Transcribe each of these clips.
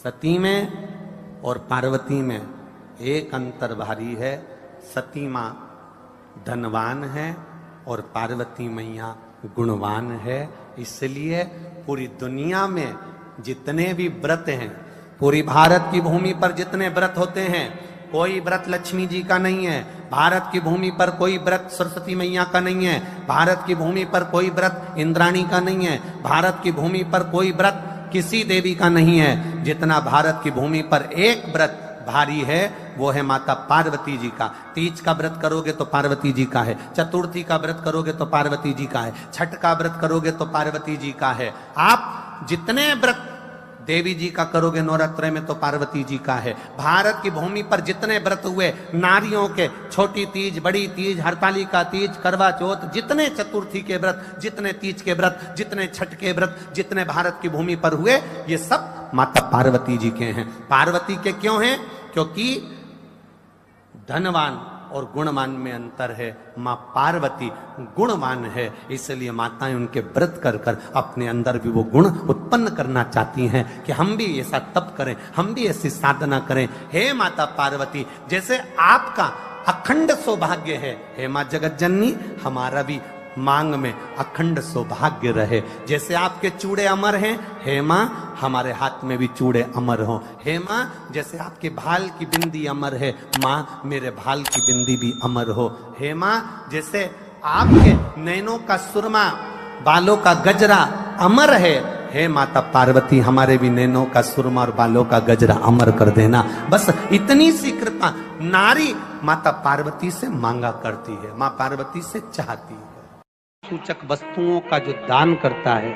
सती में और पार्वती में एक अंतर भारी है। सती माँ धनवान है और पार्वती मैया गुणवान है। इसलिए पूरी दुनिया में जितने भी व्रत हैं, पूरी भारत की भूमि पर जितने व्रत होते हैं, कोई व्रत लक्ष्मी जी का नहीं है। भारत की भूमि पर कोई व्रत सरस्वती मैया का नहीं है। भारत की भूमि पर कोई व्रत इंद्राणी का नहीं है। भारत की भूमि पर कोई व्रत किसी देवी का नहीं है। जितना भारत की भूमि पर एक व्रत भारी है वो है माता पार्वती जी का। तीज का व्रत करोगे तो पार्वती जी का है, चतुर्थी का व्रत करोगे तो पार्वती जी का है, छठ का व्रत करोगे तो पार्वती जी का है। आप जितने व्रत देवी जी का करोगे नवरात्र में तो पार्वती जी का है। भारत की भूमि पर जितने व्रत हुए नारियों के, छोटी तीज, बड़ी तीज, हरतालिका तीज, करवा चौथ, जितने चतुर्थी के व्रत, जितने तीज के व्रत, जितने छठ के व्रत, जितने भारत की भूमि पर हुए, ये सब माता पार्वती जी के हैं। पार्वती के क्यों हैं? क्योंकि धनवान और गुणवान में अंतर है। माँ पार्वती गुणवान है, इसलिए माताएं उनके व्रत कर कर अपने अंदर भी वो गुण उत्पन्न करना चाहती हैं कि हम भी ऐसा तप करें, हम भी ऐसी साधना करें। हे माता पार्वती, जैसे आपका अखंड सौभाग्य है, हे माँ जगत जननी, हमारा भी मांग में अखंड सौभाग्य रहे। जैसे आपके चूड़े अमर हैं, हे माँ हमारे हाथ में भी चूड़े अमर हों। हे माँ जैसे आपके भाल की बिंदी अमर है, माँ मेरे भाल की बिंदी भी अमर हो। हे माँ जैसे आपके नैनों का सुरमा, बालों का गजरा अमर है, हे माता पार्वती हमारे भी नैनों का सुरमा और बालों का गजरा अमर कर देना। बस इतनी सी कृपा नारी माता पार्वती से मांगा करती है, माँ पार्वती से चाहती है। सूचक वस्तुओं का जो दान करता है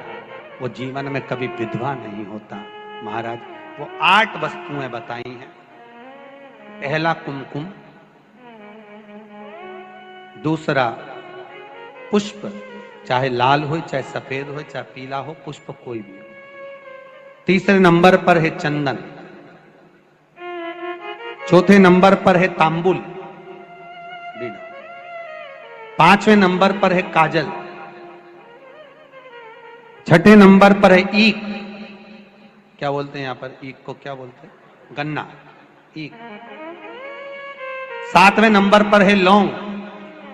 वो जीवन में कभी विधवा नहीं होता। महाराज वो 8 वस्तुएं बताई हैं। पहला कुमकुम, दूसरा पुष्प, चाहे लाल हो, चाहे सफेद हो, चाहे पीला हो, पुष्प कोई भी हो। तीसरे नंबर पर है चंदन। चौथे नंबर पर है तांबुल, बीड़ा। 5वें नंबर पर है काजल। 6ठे नंबर पर है ईख। क्या बोलते हैं यहां पर ईख को? क्या बोलते हैं? गन्ना, ईख। 7वें नंबर पर है लौंग,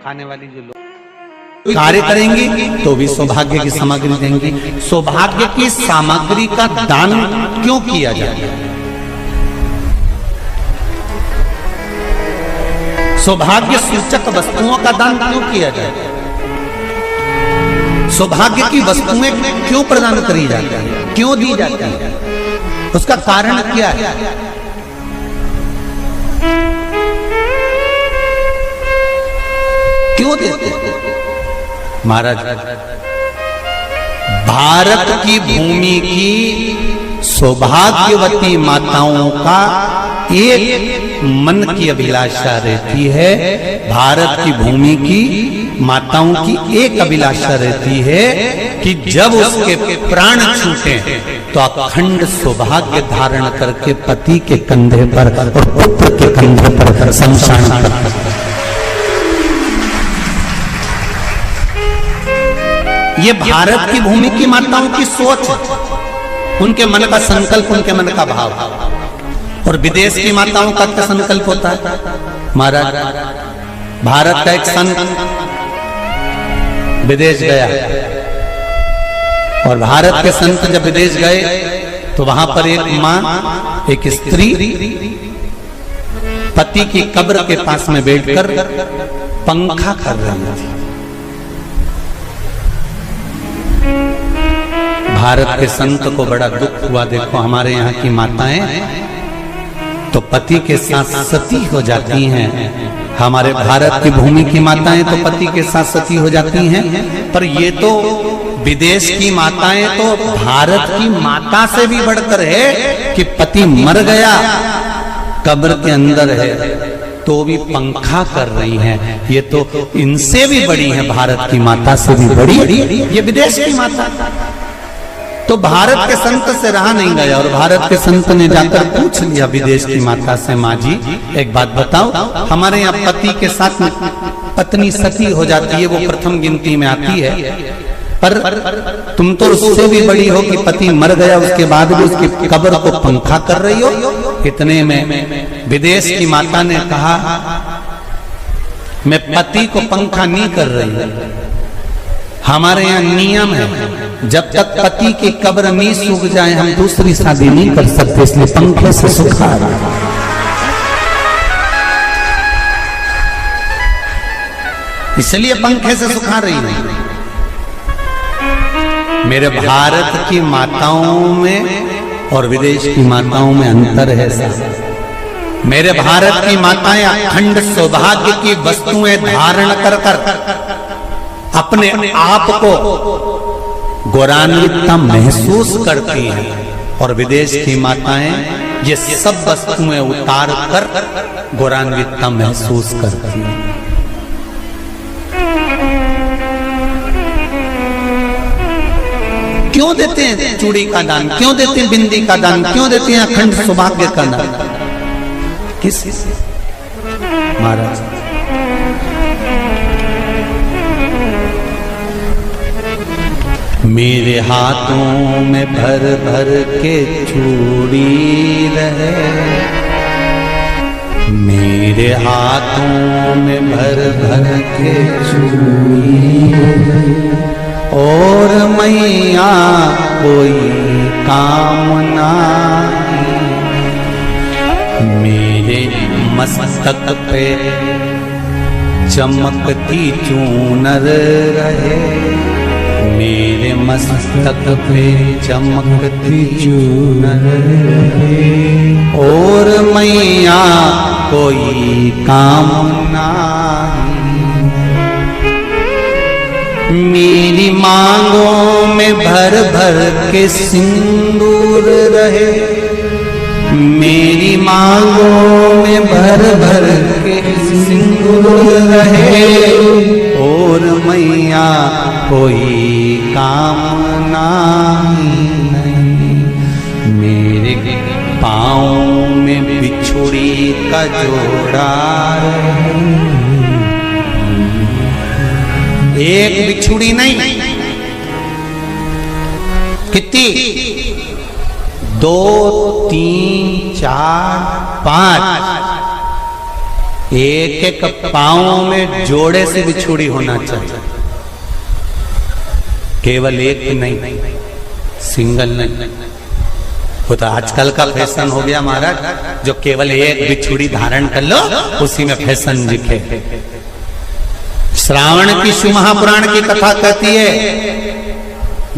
खाने वाली जो लोग कार्य करेंगी तो भी सौभाग्य की सामग्री देंगी। सौभाग्य की सामग्री का दान क्यों किया जाए? सौभाग्य सूचक वस्तुओं का दान क्यों किया जाए? सौभाग्य की वस्तुएं क्यों प्रदान करी जाती है, क्यों दी जाती है? उसका कारण क्या है? क्यों देते हैं? महाराज भारत की भूमि की सौभाग्यवती माताओं का एक मन की अभिलाषा रहती है। भारत की भूमि की माताओं की एक अभिलाषा रहती है कि जब उसके प्राण छूटे तो अखंड सौभाग्य धारण करके पति के कंधे पर और पुत्र के कंधे पर शमशान करते। ये भारत की भूमि की माताओं की सोच, उनके मन का संकल्प, उनके मन का भाव। और विदेश की माताओं का क्या संकल्प होता है? महाराज भारत का एक संत विदेश गया और भारत के संत जब विदेश गए तो वहां पर एक मां, एक स्त्री पति की कब्र के पास में बैठकर पंखा कर रही थी। भारत के संत को बड़ा दुख हुआ, देखो हमारे यहाँ की माताएं तो पति के साथ सती हो जाती हैं। हमारे भारत की भूमि की माताएं तो पति के साथ सती हो जाती हैं, पर ये तो विदेश की माताएं तो भारत की माता से भी बढ़कर है कि पति मर गया, कब्र के अंदर है, तो भी पंखा कर रही हैं। ये तो इनसे भी बड़ी है, भारत की माता से भी बड़ी ये विदेश की माता। तो भारत के संत से रहा नहीं गया और भारत के संत ने जाकर पूछ लिया विदेश की माता से, माँ जी एक बात बताओ, हमारे यहाँ पति के साथ पत्नी सती हो जाती है, वो प्रथम गिनती में आती है, पर तुम तो उससे भी बड़ी हो कि पति मर गया उसके बाद भी उसकी कब्र को पंखा कर रही हो। इतने में विदेश की माता ने कहा, मैं पति को पंखा नहीं कर रही हूं, हमारे यहाँ नियम है जब तक पति की कब्र नहीं सूख जाए हम दूसरी शादी नहीं कर सकते, इसलिए पंखे से सुखा रहा। इसलिए पंखे से सुखा रही है। मेरे भारत की माताओं में और विदेश की माताओं में अंतर है साहब। मेरे भारत की माताएं अखंड सौभाग्य की वस्तुएं धारण कर कर अपने आप को गौरवान्वित महसूस करती हैं और विदेश की माताएं ये सब वस्तुएं उतार कर गौरवान्वित महसूस करती हैं। क्यों देते हैं चूड़ी का दान, क्यों देते हैं बिंदी का दान, क्यों देते हैं अखंड सौभाग्य का दान? किस महाराज मेरे हाथों में भर भर के चूड़ी रहे, मेरे हाथों में भर भर के चूड़ी और मैया कोई कामना मेरे मस्तक पे चमकती चूनर रहे, मेरे मस्तक पे चमकती चूनर रहे और मैया कोई कामना मेरी मांगों में भर भर के सिंदूर रहे, मेरी मांगों में भर भर के सिंदूर रहे और मैया कोई कामना नहीं, मेरे पाँव में बिछुड़ी का जोड़ा रहे। एक बिछुड़ी नहीं, कितनी? 2, 3, 4, 5, एक एक पाँव में जोड़े से बिछुड़ी होना चाहिए, केवल एक नहीं, सिंगल नहीं। वो तो आजकल का फैशन हो गया महाराज, जो केवल एक बिछुड़ी धारण कर लो उसी में फैशन दिखे। श्रावण की शिव महापुराण की कथा कहती है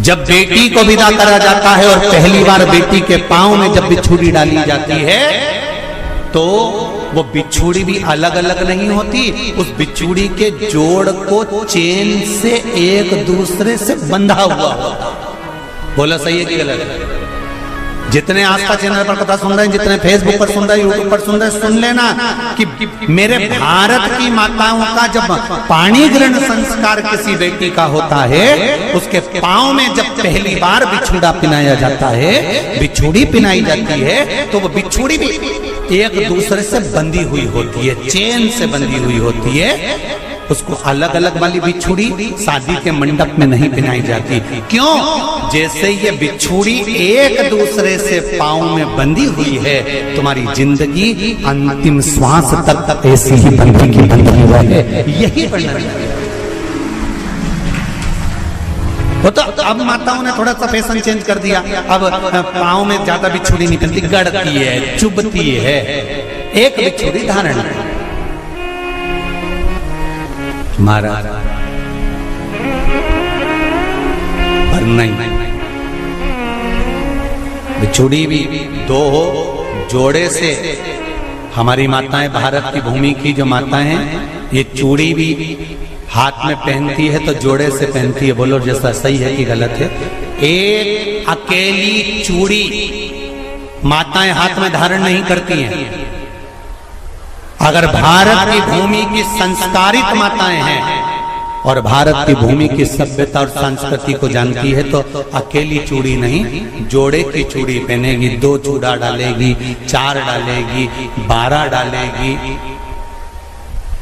जब बेटी को विदा करा जाता है और पहली बार बेटी के पांव में जब बिछुड़ी डाली जाती है तो वो बिछुड़ी भी अलग अलग नहीं होती, उस बिछुड़ी के जोड़ को चेन से एक दूसरे से बंधा हुआ होता। बोला सही है कि गलत? जितने आस्था चैनल पर कथा सुन रहे हैं, जितने फेसबुक पर सुन रहे हैं, यूट्यूब पर सुन रहे हैं, सुन लेना कि मेरे भारत की माताओं का जब पाणी ग्रहण संस्कार किसी बेटी का होता है, उसके पांव में जब पहली बार बिछुड़ा पिनाया जाता है, बिछुड़ी पिनाई जाती है, तो वो बिछुड़ी भी एक दूसरे से बंधी हुई होती है, चेन से बंधी हुई होती है। उसको अलग अलग वाली बिछुड़ी शादी के मंडप में नहीं पिनाई जाती। क्यों? जैसे ये बिछुड़ी एक दूसरे से पांव में बंधी हुई है, तुम्हारी जिंदगी अंतिम श्वास तक ऐसी ही बंधी की बंधी है, यही बनना चाहिए। वो तो अब माताओं ने थोड़ा सा फैशन चेंज कर दिया, अब पांव में ज्यादा बिछुड़ी नहीं पहनती, गड़ती है, चुभती है, एक बिछुड़ी धारण महाराज। पर नहीं, बिछुड़ी भी दो हो, जोड़े से। हमारी माताएं, भारत की भूमि की जो माताएं हैं, ये चूड़ी भी हाथ में पहनती है तो जोड़े से पहनती है। बोलो जैसा सही है कि गलत है? एक अकेली चूड़ी माताएं हाथ में धारण नहीं करती हैं। अगर भारत की भूमि की संस्कारित माताएं हैं और भारत की भूमि की सभ्यता और संस्कृति को जानती है तो अकेली चूड़ी नहीं, जोड़े की चूड़ी पहनेगी, 2 चूड़ा डालेगी, 4 डालेगी, 12 डालेगी,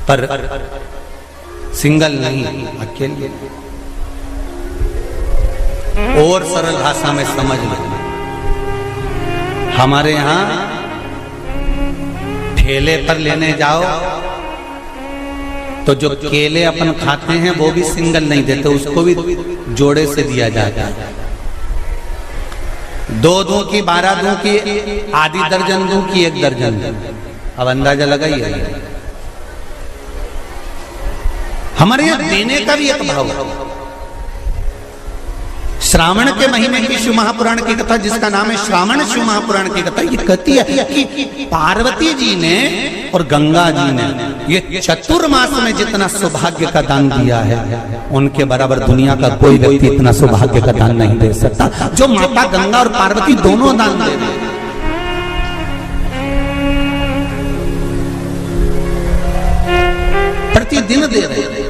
पर सिंगल नहीं, अकेले। और सरल भाषा में समझ लो, हमारे यहां ठेले पर लेने जाओ तो जो केले अपन खाते हैं वो भी सिंगल नहीं देते, उसको भी जोड़े से दिया जाता है। 2 दूं की, 12 दूं की, आधी दर्जन दूं की 1 दर्जन दूं। अब अंदाजा लगाइए, हमारे यहां देने का भी एक भाव है। श्रावण के महीने की शिव महापुराण की कथा, जिसका नाम है श्रावण शिव महापुराण की कथा, ये कहती है कि पार्वती जी ने और गंगा जी ने ये चतुर्मास में जितना सौभाग्य का दान दिया है, उनके बराबर दुनिया का कोई व्यक्ति इतना सौभाग्य का दान नहीं दे सकता जो माता गंगा और पार्वती दोनों दान दे रहे हैं। प्रतिदिन दे रहे हैं।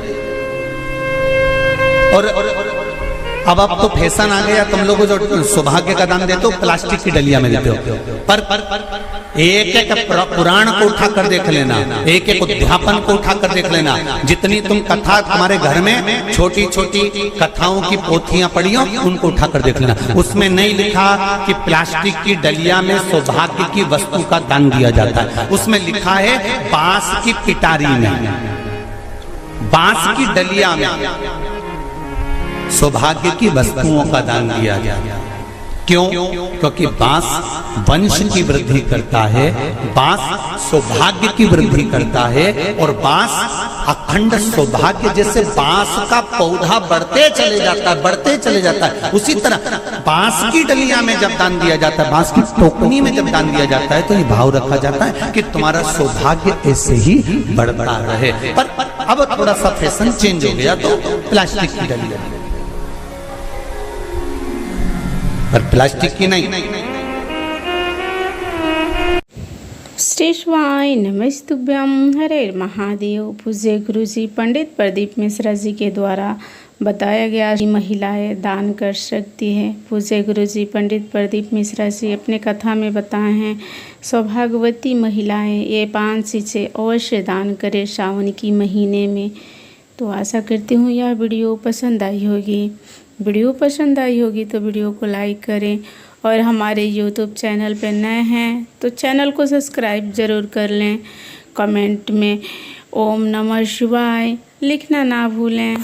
और अब तो फैशन आ गया, तुम लोगों जो सौभाग्य का दान देते हो प्लास्टिक की डलिया में देते हो, पर एक एक पुराण को उठा कर देख लेना, एक एक उद्यापन को उठा कर देख लेना, जितनी तुम कथा तुम्हारे घर में छोटी छोटी कथाओं की पोथियां पड़ी हो, उनको उठा कर देख लेना, उसमें नहीं लिखा कि प्लास्टिक की डलिया में सौभाग्य की वस्तु का दान दिया जाता है। उसमें लिखा है बांस की पिटारी में, बांस की डलिया में सौभाग्य की वस्तुओं का दान दिया गया। क्यों? क्योंकि बांस वंश की वृद्धि करता है, बांस सौभाग्य की वृद्धि करता है, और बांस अखंड सौभाग्य, जैसे बांस का पौधा बढ़ते चले जाता है, बढ़ते चले जाता है, उसी तरह बांस की डलिया में जब दान दिया जाता है, बांस की टोकनी में जब दान दिया जाता है, तो ये भाव रखा जाता है कि तुम्हारा सौभाग्य ऐसे ही बढ़ता रहे। पर अब थोड़ा सा फैशन चेंज हो गया, तो प्लास्टिक की डलिया, पर प्लास्टिक की नहीं। श्री शिवाय नमस्तुभ्यम, हरे महादेव। पूज्य गुरु जी पंडित प्रदीप मिश्रा जी के द्वारा बताया गया कि महिलाएं दान कर सकती हैं। पूज्य गुरु जी पंडित प्रदीप मिश्रा जी अपने कथा में बताए हैं, सौभाग्यवती महिलाएं ये 5 चीज़ें अवश्य दान करें सावन की महीने में। तो आशा करती हूँ यह वीडियो पसंद आई होगी। वीडियो पसंद आई होगी तो वीडियो को लाइक करें, और हमारे यूट्यूब चैनल पर नए हैं तो चैनल को सब्सक्राइब ज़रूर कर लें। कमेंट में ओम नमः शिवाय लिखना ना भूलें।